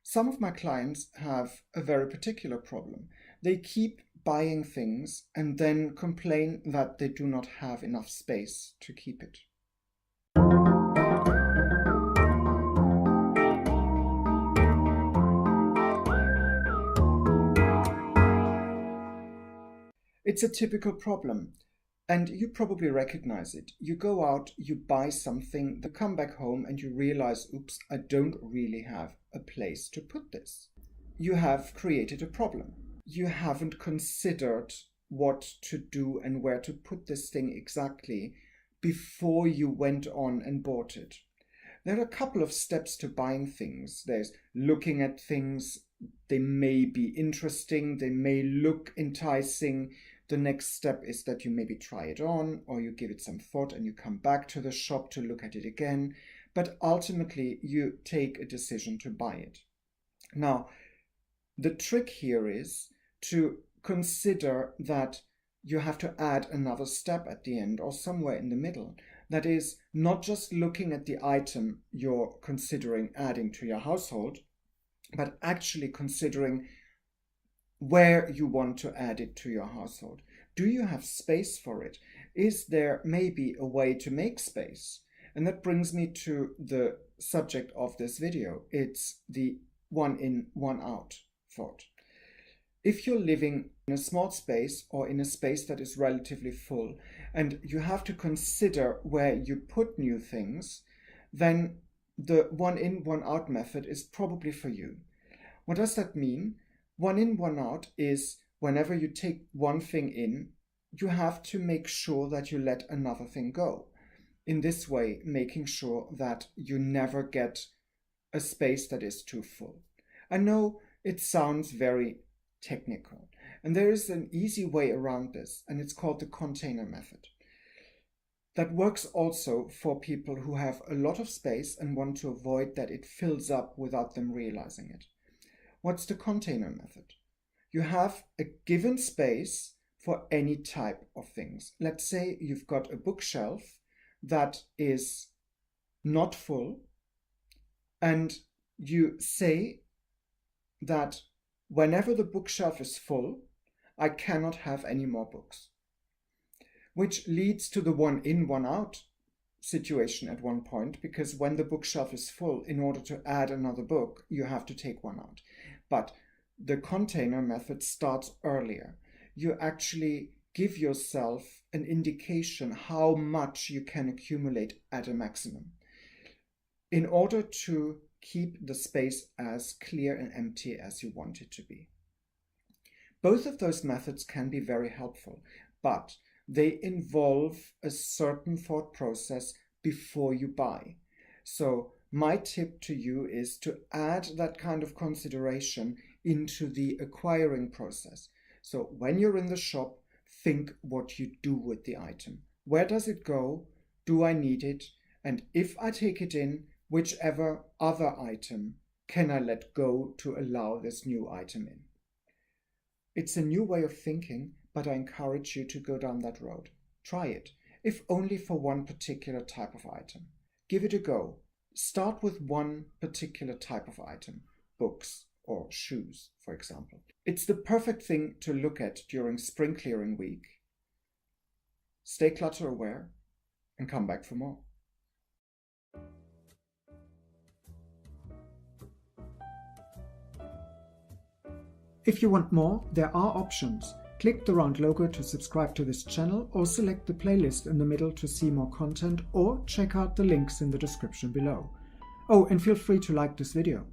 Some of my clients have a very particular problem. They keep buying things and then complain that they do not have enough space to keep it. It's a typical problem, and you probably recognize it. You go out, you buy something, you come back home and you realize, oops, I don't really have a place to put this. You have created a problem. You haven't considered what to do and where to put this thing exactly before you went on and bought it. There are a couple of steps to buying things. There's looking at things. They may be interesting. They may look enticing. The next step is that you maybe try it on, or you give it some thought and you come back to the shop to look at it again. But ultimately, you take a decision to buy it. Now, the trick here is to consider that you have to add another step at the end or somewhere in the middle. That is, not just looking at the item you're considering adding to your household, but actually considering where you want to add it to your household. Do you have space for it? Is there maybe a way to make space? And that brings me to the subject of this video. It's the one in, one out thought. If you're living in a small space or in a space that is relatively full, and you have to consider where you put new things, then the one in, one out method is probably for you. What does that mean? One in, one out is whenever you take one thing in, you have to make sure that you let another thing go. In this way, making sure that you never get a space that is too full. I know it sounds very technical, and there is an easy way around this, and it's called the container method. That works also for people who have a lot of space and want to avoid that it fills up without them realizing it. What's the container method? You have a given space for any type of things. Let's say you've got a bookshelf that is not full, and you say that whenever the bookshelf is full, I cannot have any more books, which leads to the one in, one out situation at one point, because when the bookshelf is full, in order to add another book, you have to take one out. But the container method starts earlier. You actually give yourself an indication how much you can accumulate at a maximum in order to keep the space as clear and empty as you want it to be. Both of those methods can be very helpful, but they involve a certain thought process before you buy. So my tip to you is to add that kind of consideration into the acquiring process. So when you're in the shop, think what you do with the item. Where does it go? Do I need it? And if I take it in, whichever other item can I let go to allow this new item in? It's a new way of thinking, but I encourage you to go down that road. Try it, if only for one particular type of item. Give it a go. Start with one particular type of item, books or shoes, for example. It's the perfect thing to look at during spring clearing week. Stay clutter aware and come back for more. If you want more, there are options. Click the round logo to subscribe to this channel, or select the playlist in the middle to see more content, or check out the links in the description below. Oh, and feel free to like this video.